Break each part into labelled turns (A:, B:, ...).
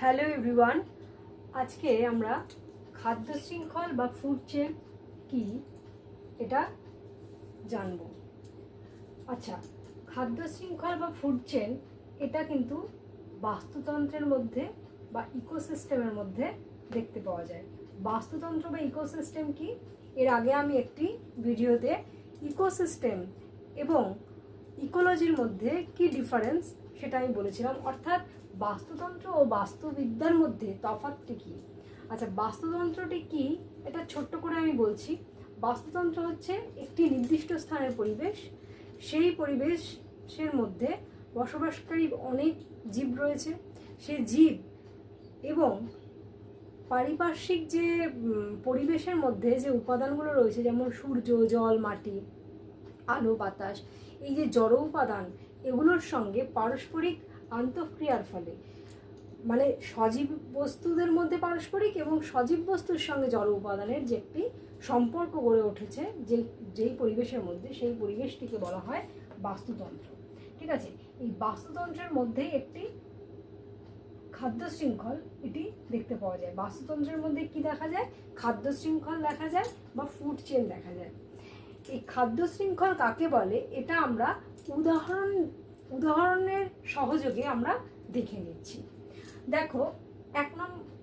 A: Hello everyone, আজকে আমরা খাদ্য শৃঙ্খল বা ফুড চেন কি এটা জানব। আচ্ছা, খাদ্য শৃঙ্খল বা ফুড চেন এটা কিন্তু বাস্তুতন্ত্রের মধ্যে বা ইকোসিস্টেমের মধ্যে দেখতে পাওয়া যায়। বাস্তুতন্ত্র বা ইকোসিস্টেম কি, এর আগে আমি একটি ভিডিওতে ইকোসিস্টেম এবং ইকোলজির মধ্যে কি ডিফারেন্স সেটা আমি বলেছিলাম, অর্থাৎ বাস্তুতন্ত্র ও বাস্তুবিদ্যার মধ্যে তফাৎটি কি। আচ্ছা, বাস্তুতন্ত্রটি কি এটা ছোট্ট করে আমি বলছি। বাস্তুতন্ত্র হচ্ছে একটি নির্দিষ্ট স্থানের পরিবেশ, সেই পরিবেশের মধ্যে বসবাসকারী অনেক জীব রয়েছে। সেই জীব এবং পারিপার্শ্বিক যে পরিবেশের মধ্যে যে উপাদানগুলো রয়েছে, যেমন সূর্য, জল, মাটি, আলো, বাতাস, এই যে জড় উপাদান, এগুলোর সঙ্গে পারস্পরিক আন্তঃক্রিয়ার ফলে, মানে সজীব বস্তুদের মধ্যে পারস্পরিক এবং সজীব বস্তুর সঙ্গে জড় উপাদানের যে একটি সম্পর্ক গড়ে উঠেছে যেই পরিবেশের মধ্যে, সেই পরিবেশটিকে বলা হয় বাস্তুতন্ত্র। ঠিক আছে, এই বাস্তুতন্ত্রের মধ্যে একটি খাদ্য শৃঙ্খল এটি দেখতে পাওয়া যায়। বাস্তুতন্ত্রের মধ্যে কি দেখা যায়? খাদ্য শৃঙ্খল দেখা যায় বা ফুড চেন দেখা যায়। এই খাদ্য শৃঙ্খল কাকে বলে এটা আমরা উদাহরণের সহযোগে আমরা দেখে নিচ্ছি। দেখো,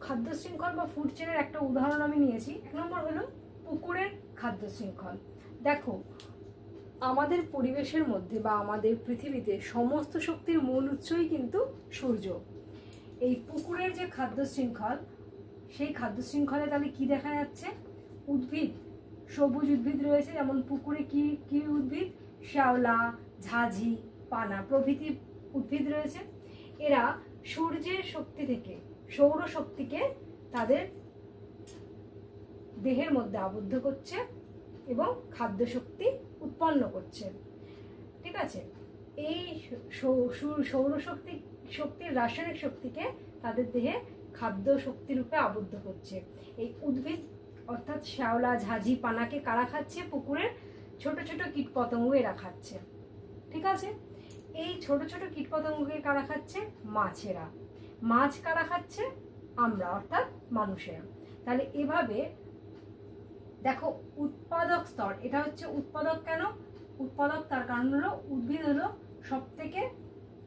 A: খাদ্য শৃঙ্খল বা ফুড চেনের একটা উদাহরণ আমি নিয়েছি। 1 নম্বর হলো পুকুরের খাদ্য শৃঙ্খল। দেখো, আমাদের পরিবেশের মধ্যে বা আমাদের পৃথিবীতে সমস্ত শক্তির মূল উৎসই কিন্তু সূর্য। এই পুকুরের যে খাদ্য শৃঙ্খল, সেই খাদ্য শৃঙ্খলে তাহলে কি দেখা যাচ্ছে? উদ্ভিদ, সবুজ উদ্ভিদ রয়েছে। যেমন পুকুরে কি কি উদ্ভিদ? শ্যাওলা, ঝাঝি, পানা প্রভৃতি উদ্ভিদ রয়েছে। এরা সূর্যের শক্তি থেকে, সৌরশক্তিকে তাদের দেহের মধ্যে আবদ্ধ করছে এবং খাদ্য শক্তি উৎপন্ন করছে। ঠিক আছে, এই শক্তির রাসায়নিক শক্তিকে তাদের দেহে খাদ্য শক্তি রূপে আবদ্ধ করছে। এই উদ্ভিদ অর্থাৎ শ্যাওলা, ঝাঝি, পানাকে কারা খাচ্ছে? পুকুরের ছোট ছোট কীটপতঙ্গ এরা খাচ্ছে। ঠিক আছে, এই ছোট ছোট কীটপতঙ্গকে কারা খাচ্ছে? মাছেরা। মাছ কারা খাচ্ছে? আমরা, অর্থাৎ মানুষেরা। তাহলে এভাবে দেখো, উৎপাদক স্তর, এটা হচ্ছে উৎপাদক। কেন উৎপাদক? তার কারণ হলো উদ্ভিদ হলো সব থেকে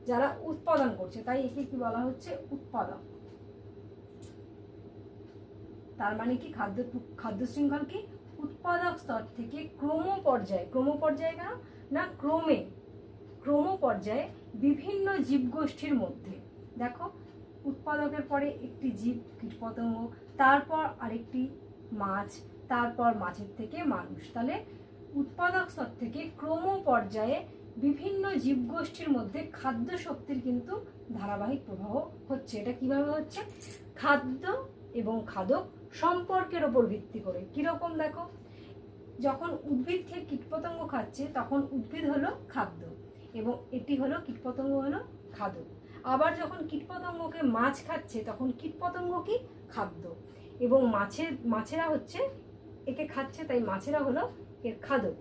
A: যারা উৎপাদন করছে, তাই একে কি বলা হচ্ছে? উৎপাদক। তার মানে কি, খাদ্য শৃঙ্খল কি? উৎপাদক স্তর থেকে ক্রম পর্যায়ে কেন না, ক্রম পর্যায়ে বিভিন্ন জীবগোষ্ঠীর মধ্যে, দেখো, উৎপাদকের পরে একটি জীব কীটপতঙ্গ, তারপর আরেকটি মাছ, তারপর মাছের থেকে মানুষ। তাহলে উৎপাদক স্তর থেকে ক্রম পর্যায়ে বিভিন্ন জীবগোষ্ঠীর মধ্যে খাদ্য শক্তির কিন্তু ধারাবাহিক প্রবাহ হচ্ছে। এটা কিভাবে হচ্ছে? খাদ্য এবং খাদক সম্পর্কের ওপর ভিত্তি করে। কিরকম? দেখো, যখন উদ্ভিদ থেকে কীটপতঙ্গ খাচ্ছে তখন উদ্ভিদ হলো খাদ্য এবং এটি হলো কীটপতঙ্গ হলো খাদক। আবার যখন কীটপতঙ্গকে মাছ খাচ্ছে তখন কীটপতঙ্গ কি? খাদ্য, এবং মাছেরা হচ্ছে একে খাচ্ছে, তাই মাছেরা হলো এর খাদক।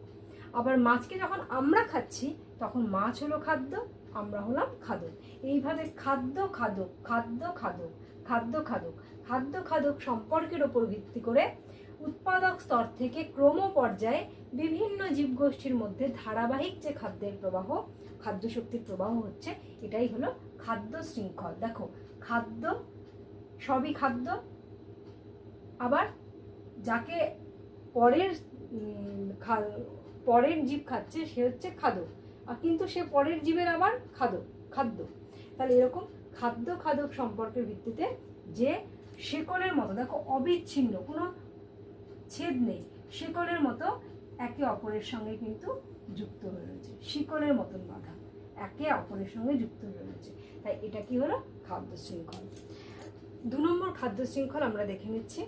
A: আবার মাছকে যখন আমরা খাচ্ছি তখন মাছ হলো খাদ্য, আমরা হলাম খাদক। এইভাবে খাদ্য খাদক, খাদ্য খাদক, খাদ্য খাদক, খাদ্য খাদক সম্পর্কের ওপর ভিত্তি করে উৎপাদক স্তর থেকে ক্রম পর্যায়ে বিভিন্ন জীবগোষ্ঠীর মধ্যে ধারাবাহিক যে খাদ্যের প্রবাহ, খাদ্য শক্তির প্রবাহ হচ্ছে, এটাই হলো খাদ্য শৃঙ্খল। দেখো, খাদ্য সবই খাদ্য, আবার যাকে পরের জীব খাচ্ছে সে হচ্ছে খাদক, আর কিন্তু সে পরের জীবের আবার খাদ্য। তাহলে এরকম খাদ্য খাদক সম্পর্কের ভিত্তিতে যে শেকলের মতো, দেখো, অবিচ্ছিন্ন, কোনো ছেদ নেই, শেকলের মতো একে অপরের সঙ্গে কিন্তু যুক্ত হয়ে রয়েছে। শিকলের মতন বাঁধা, একে অপরের সঙ্গে যুক্ত হয়ে রয়েছে। তাই এটা কি হলো? খাদ্য শৃঙ্খল। 2 নম্বর খাদ্য শৃঙ্খল আমরা দেখে নিচ্ছি,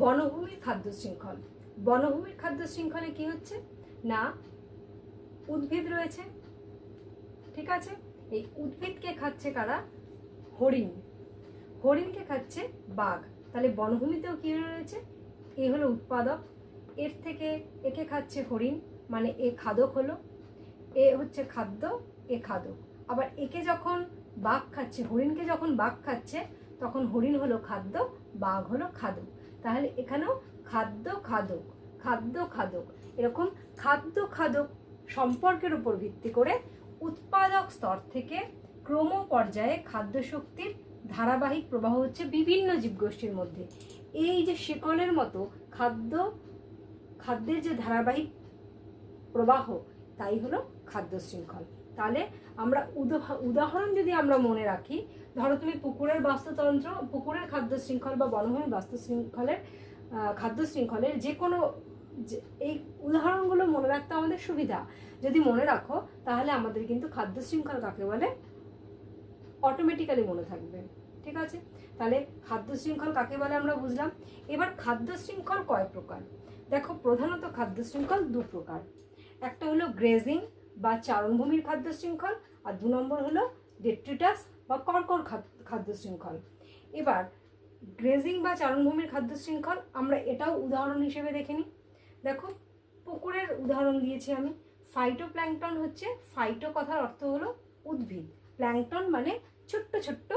A: বনভূমির খাদ্য শৃঙ্খল। বনভূমির খাদ্য শৃঙ্খলে কি হচ্ছে না, উদ্ভিদ রয়েছে। ঠিক আছে, এই উদ্ভিদকে খাচ্ছে কারা? হরিণ। হরিণকে খাচ্ছে বাঘ। তাহলে বনভূমিতেও কি রয়েছে? এ হলো উৎপাদক, এর থেকে একে খাচ্ছে হরিণ, মানে এ খাদক হলো। এ হচ্ছে খাদ্য, এ খাদক। আবার একে যখন বাঘ খাচ্ছে, হরিণকে যখন বাঘ খাচ্ছে তখন হরিণ হলো খাদ্য, বাঘ হলো খাদক। তাহলে এখানেও খাদ্য খাদক, খাদ্য খাদক, এরকম খাদ্য খাদক সম্পর্কের উপর ভিত্তি করে উৎপাদক স্তর থেকে ক্রম পর্যায়ে খাদ্য শক্তির ধারাবাহিক প্রবাহ হচ্ছে বিভিন্ন জীবগোষ্ঠীর মধ্যে। এই যে শিকলের মতো খাদ্যের যে ধারাবাহিক প্রবাহ, তাই হলো খাদ্য শৃঙ্খল। তাহলে আমরা উদাহরণ যদি আমরা মনে রাখি, ধরো তুমি পুকুরের বাস্তুতন্ত্র, পুকুরের খাদ্য শৃঙ্খল বা বনভূমির বাস্তু শৃঙ্খলের খাদ্য শৃঙ্খলের যে কোনো এই উদাহরণগুলো মনে রাখতে আমাদের সুবিধা। যদি মনে রাখো তাহলে আমাদের কিন্তু খাদ্য শৃঙ্খল কাকে বলে অটোমেটিক্যালি মনে থাকবে। ঠিক আছে, তাহলে খাদ্য শৃঙ্খল কাকে বলে আমরা বুঝলাম। এবার খাদ্য শৃঙ্খল কয় প্রকার? দেখো, প্রধানত খাদ্য শৃঙ্খল দু প্রকার। একটা হলো গ্রেজিং বা চারণভূমির খাদ্য শৃঙ্খল, আর 2 নম্বর হলো ডেট্রিটাস বা কর্কর খাদ্য শৃঙ্খল। এবার গ্রেজিং বা চারণভূমির খাদ্য শৃঙ্খল আমরা এটাও উদাহরণ হিসেবে দেখে নিই। দেখো, পুকুরের উদাহরণ দিয়েছি আমি। ফাইটোপ্ল্যাঙ্কটন হচ্ছে, ফাইটো কথার অর্থ হলো উদ্ভিদ, প্ল্যাঙ্কটন মানে ছোট্ট ছোট্ট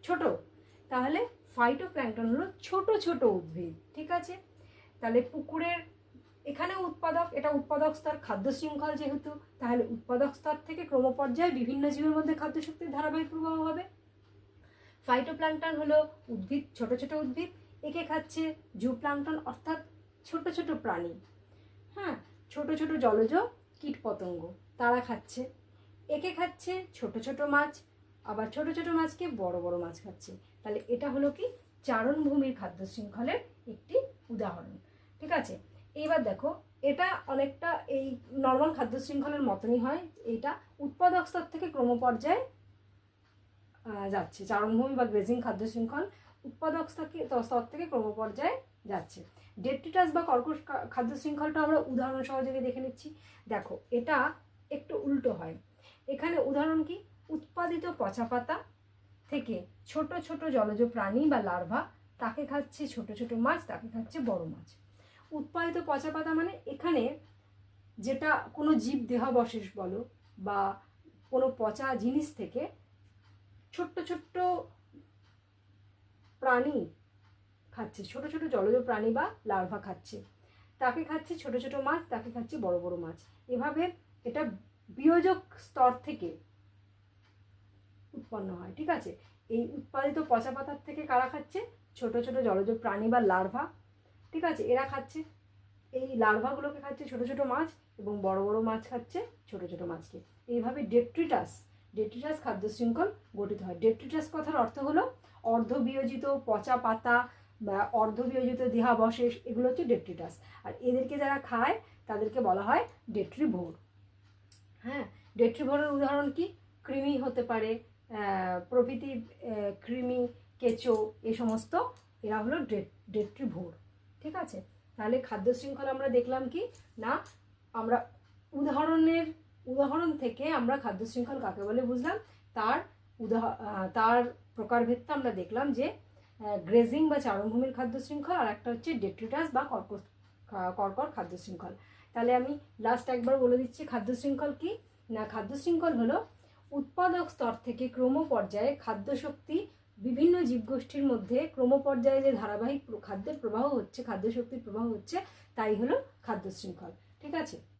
A: ছোট, তাহলে ফাইটোপ্ল্যাঙ্কটন হলো ছোট ছোট উদ্ভিদ। ঠিক আছে, তাহলে পুকুরের এখানে উৎপাদক, এটা উৎপাদক স্তর, খাদ্য শৃঙ্খল যেহেতু, তাহলে উৎপাদক স্তর থেকে ক্রমপর্যায়ে বিভিন্ন জীবের মধ্যে খাদ্য শক্তির ধারাবাহিক প্রবাহ হবে। ফাইটোপ্ল্যাঙ্কটন হলো উদ্ভিদ, ছোট ছোট উদ্ভিদ, একে খাচ্ছে জুপ্ল্যাঙ্কটন অর্থাৎ ছোট ছোট প্রাণী। হ্যাঁ, ছোট ছোট জলজ কীট পতঙ্গ তারা খাচ্ছে। একে খাচ্ছে ছোট ছোট মাছ, আবার ছোট ছোট মাছকে বড় বড় মাছ খাচ্ছে। তাহলে এটা হলো কি চারণভূমির খাদ্য শৃঙ্খলের একটি উদাহরণ। ঠিক আছে, এবার দেখো, এটা অনেকটা এই নর্মাল খাদ্য শৃঙ্খলের মতনই হয়। এটা উৎপাদক স্তর থেকে ক্রমপর্যায়ে যাচ্ছে। চারণভূমি বা গ্রেজিং খাদ্য শৃঙ্খল উৎপাদক স্তর থেকে ক্রমপর্যায়ে যাচ্ছে। ডেট্রিটাস বা কর্কশ খাদ্য শৃঙ্খলটা আমরা উদাহরণ সহযোগে দেখে নিচ্ছি। দেখো, এটা একটু উল্টো হয়। এখানে উদাহরণ কি, উৎপাদিত পচা পাতা থেকে ছোট ছোট জলজ প্রাণী বা লার্ভা, তাকে খাচ্ছে ছোট ছোট মাছ, তাকে খাচ্ছে বড় মাছ। উৎপাদিত পচা পাতা মানে এখানে যেটা কোনো জীব দেহাবশেষ বলো বা কোনো পচা জিনিস থেকে ছোট্ট ছোট্ট প্রাণী খাচ্ছে, ছোট ছোট জলজ প্রাণী বা লার্ভা খাচ্ছে, তাকে খাচ্ছে ছোট ছোট মাছ, তাকে খাচ্ছে বড় বড় মাছ। এভাবে এটা বিয়োজক স্তর থেকে উৎপন্ন হয়। ঠিক আছে, এই উৎপাদিত পচা পাতার থেকে কারা খাচ্ছে? ছোট ছোট জলজ প্রাণী বা লার্ভা। ঠিক আছে, এরা খাচ্ছে, এই লার্ভাগুলোকে খাচ্ছে ছোট ছোট মাছ, এবং বড় বড় মাছ খাচ্ছে ছোট ছোট মাছকে। এইভাবে ডেট্রিটাস খাদ্য শৃঙ্খল গঠিত হয়। ডেট্রিটাস কথার অর্থ হলো অর্ধবিয়োজিত পচা পাতা বা অর্ধবিয়োজিত দেহাবশেষ, এগুলো হচ্ছে ডেট্রিটাস। আর এদেরকে যারা খায় তাদেরকে বলা হয় ডেট্রিভোর। হ্যাঁ, ডেট্রিভোরের উদাহরণ কি? কৃমি হতে পারে, প্রভৃতি কৃমি, কেঁচো, এই সমস্ত, এরা হলো ডেট্রিভোর। ঠিক আছে, তাহলে খাদ্য শৃঙ্খলা আমরা দেখলাম কি না, আমরা উদাহরণ থেকে আমরা খাদ্য শৃঙ্খল কাকে বলে বুঝলাম। তার প্রকারভেদটা আমরা দেখলাম যে গ্রেজিং বা চারণভূমির খাদ্য শৃঙ্খল, আর একটা হচ্ছে ডেট্রিটাস বা কর্কর খাদ্য শৃঙ্খল। তাহলে আমি লাস্ট একবার বলে দিচ্ছি খাদ্য শৃঙ্খল কি না। খাদ্য শৃঙ্খল হলো উৎপাদক স্তর থেকে ক্রম পর্যায়ে খাদ্য শক্তি বিভিন্ন জীবগোষ্ঠীর মধ্যে ক্রমপর্যায়ে যে ধারাবাহিক খাদ্যের প্রবাহ হচ্ছে, খাদ্য শক্তির প্রবাহ হচ্ছে, তাই হলো খাদ্য শৃঙ্খল। ঠিক আছে।